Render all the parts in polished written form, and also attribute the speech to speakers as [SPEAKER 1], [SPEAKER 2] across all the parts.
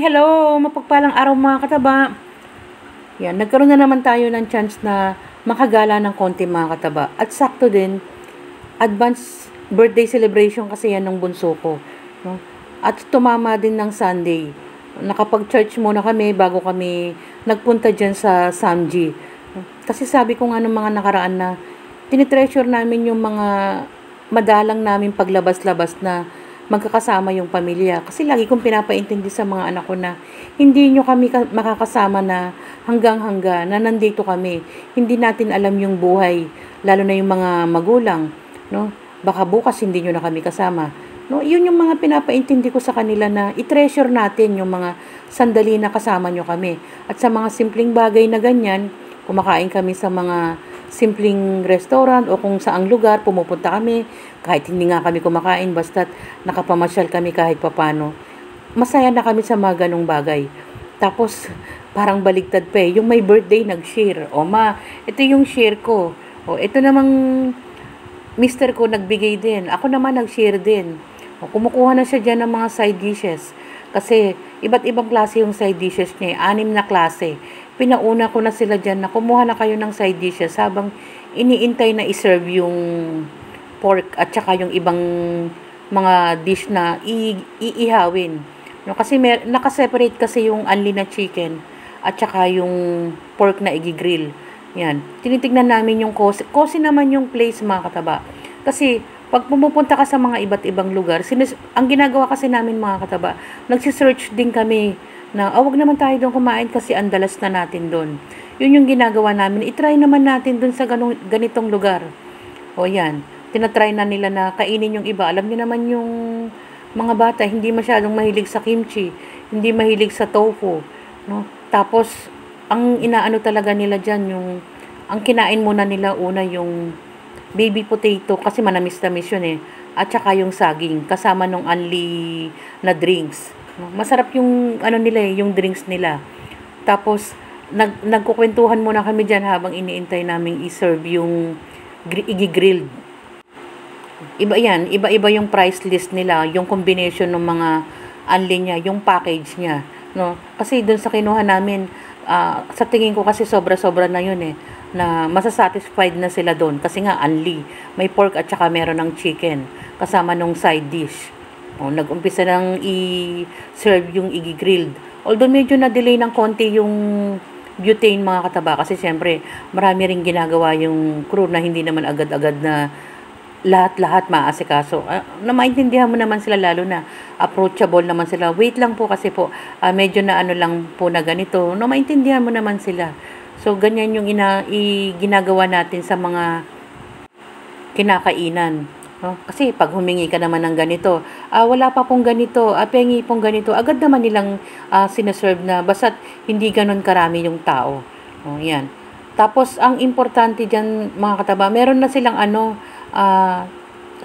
[SPEAKER 1] Hello! Mapagpalang araw mga kataba. Yan, nagkaroon na naman tayo ng chance na makagala ng konti mga kataba. At sakto din, advance birthday celebration kasi yan ng bunso ko. No? At tumama din ng Sunday. Nakapag-church muna kami bago kami nagpunta dyan sa Samji. Kasi sabi ko nga ng mga nakaraan na tinitreasure namin yung mga madalang namin paglabas-labas na magkakasama yung pamilya. Kasi lagi kong pinapaintindi sa mga anak ko na hindi nyo kami makakasama na hanggang-hangga, na nandito kami. Hindi natin alam yung buhay, lalo na yung mga magulang. No? Baka bukas hindi nyo na kami kasama. No? Yun yung mga pinapaintindi ko sa kanila na i-treasure natin yung mga sandali na kasama nyo kami. At sa mga simpleng bagay na ganyan, kumakain kami sa mga simpleng restaurant o kung saang lugar, pumupunta kami, kahit hindi nga kami kumakain, basta't nakapamasyal kami kahit papano. Masaya na kami sa mga ganong bagay. Tapos, parang baligtad pa eh. Yung may birthday, nag-share. O ma, ito yung share ko. O, ito namang mister ko nagbigay din. Ako naman nag-share din. O, kumukuha na siya dyan ng mga side dishes. Kasi, iba't ibang klase yung side dishes niya. 6 na klase. Pinauna ko na sila dyan na kumuha na kayo ng side dishes habang iniintay na iserve yung pork at saka yung ibang mga dish na iihawin. No, kasi nakaseparate kasi yung unli na chicken at saka yung pork na igigrill. Yan. Tinitignan namin yung Cosi. Cosi naman yung place mga kataba. Kasi pag pumupunta ka sa mga iba't ibang lugar, ang ginagawa kasi namin mga kataba, nagsisearch din kami na, wag naman tayo doon kumain kasi andalas na natin doon. Yun yung ginagawa namin. I-try naman natin doon sa ganitong lugar. O yan. Tinatry na nila na kainin yung iba. Alam niyo naman yung mga bata, hindi masyadong mahilig sa kimchi. Hindi mahilig sa tofu. No? Tapos, ang inaano talaga nila dyan, ang kinain muna nila una yung baby potato kasi manamis-tamis yun eh. At saka yung saging, kasama nung unli na drinks. Masarap yung nila eh, yung drinks nila. Tapos nagkukwentuhan muna kami diyan habang iniintay naming i-serve yung igi-grilled. Iba yan, iba-iba yung price list nila, yung combination ng mga unli niya, yung package niya, no? Kasi doon sa kinuha namin, sa tingin ko kasi sobra-sobra na yun eh, na masasatisfied na sila doon kasi nga unli, may pork at saka meron ng chicken kasama nung side dish. Nag-umpisa nang i-serve yung igi-grilled. Although medyo na-delay ng konti yung butane mga kataba kasi syempre marami ring ginagawa yung crew na hindi naman agad-agad na lahat-lahat maasikaso. Na maintindihan mo naman sila lalo na approachable naman sila. Wait lang po kasi po medyo na lang po na ganito. No, maintindihan mo naman sila. So ganyan yung ginagawa natin sa mga kinakainan. No? Kasi pag humingi ka naman ng ganito, wala pa pong ganito, pengi pong ganito, agad naman nilang sinaserve na basta't hindi ganun karami yung tao. Yan. Tapos, ang importante dyan, mga kataba, meron na silang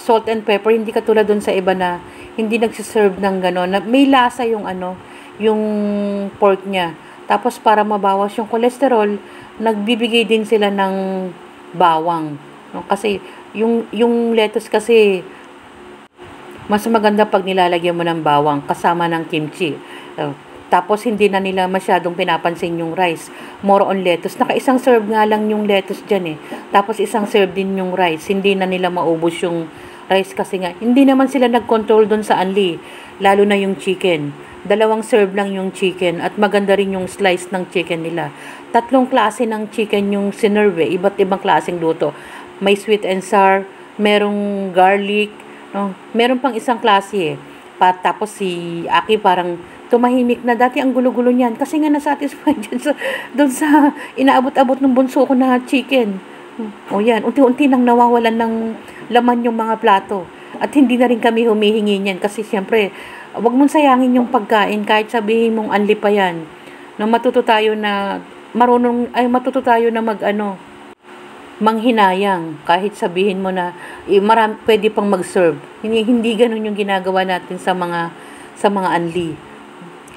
[SPEAKER 1] salt and pepper, hindi katulad dun sa iba na hindi nagsiserve ng gano'n. May lasa yung yung pork niya. Tapos, para mabawas yung cholesterol, nagbibigay din sila ng bawang. No? Kasi, yung lettuce kasi mas maganda pag nilalagyan mo ng bawang kasama ng kimchi. Tapos hindi na nila masyadong pinapansin yung rice. More on lettuce. Naka-isang serve nga lang yung lettuce dyan eh. Tapos isang serve din yung rice. Hindi na nila maubos yung rice kasi nga hindi naman sila nag-control doon sa unli. Lalo na yung chicken. 2 serve lang yung chicken at maganda rin yung slice ng chicken nila. 3 klase ng chicken yung sinerve. Iba't ibang klaseng luto. May sweet and sour, merong garlic, no? Meron pang isang klase eh. Tapos si Aki parang tumahimik na. Dati ang gulo-gulo niyan kasi nga nasatisfied doon sa inaabot-abot ng bunso ko na chicken. O yan, unti-unti nang nawawalan ng laman yung mga plato. At hindi na rin kami humihingi niyan kasi siyempre, wag mong sayangin yung pagkain kahit sabihin mong anli pa yan. No, matuto tayo na manghinayang kahit sabihin mo na pwede pang mag-serve. Hindi ganun yung ginagawa natin sa mga unli.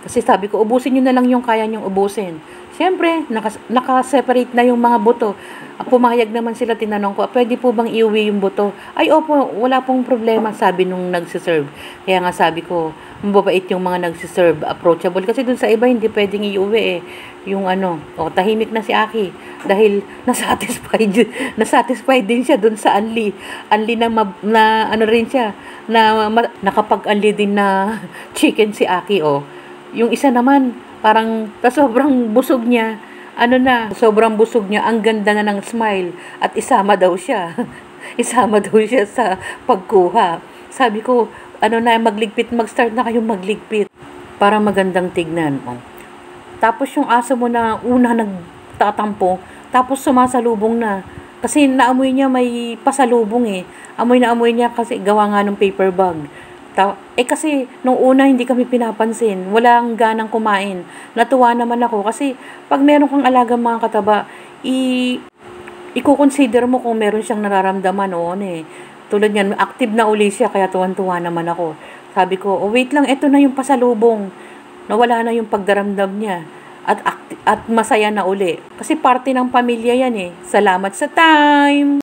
[SPEAKER 1] Kasi sabi ko, ubusin niyo na lang yung kaya niyong ubusin. Siyempre, naka-separate na yung mga buto. Pumayag naman sila, tinanong ko, pwede po bang iuwi yung buto? Ay, opo, wala pong problema, sabi nung nagsiserve. Kaya nga sabi ko, mababait yung mga nagsiserve, approachable. Kasi dun sa iba, hindi pwedeng iuwi eh. Yung tahimik na si Aki. Dahil nasatisfied din siya dun sa Anli. Anli na ano rin siya, nakapag-anli din na chicken si Aki, oh. Yung isa naman, parang sobrang busog niya, sobrang busog niya, ang ganda na ng smile, at isama daw siya. Isama daw siya sa pagkuha. Sabi ko, mag-start na kayong magligpit para magandang tignan. Oh. Tapos yung aso mo na una nagtatampo, tapos sumasalubong na. Kasi naamoy niya may pasalubong eh. Amoy na amoy niya kasi gawa nga ng paper bag. Kasi nung una hindi kami pinapansin, walang ganang kumain. Natuwa naman ako kasi pag meron kang alagang mga kataba, i-consider mo kung meron siyang nararamdaman noon eh. Tulad yan, active na uli siya kaya tuwan-tuwa naman ako. Sabi ko, oh wait lang, eto na yung pasalubong. Nawala na yung pagdaramdam niya. At masaya na uli. Kasi parte ng pamilya yan eh. Salamat sa time!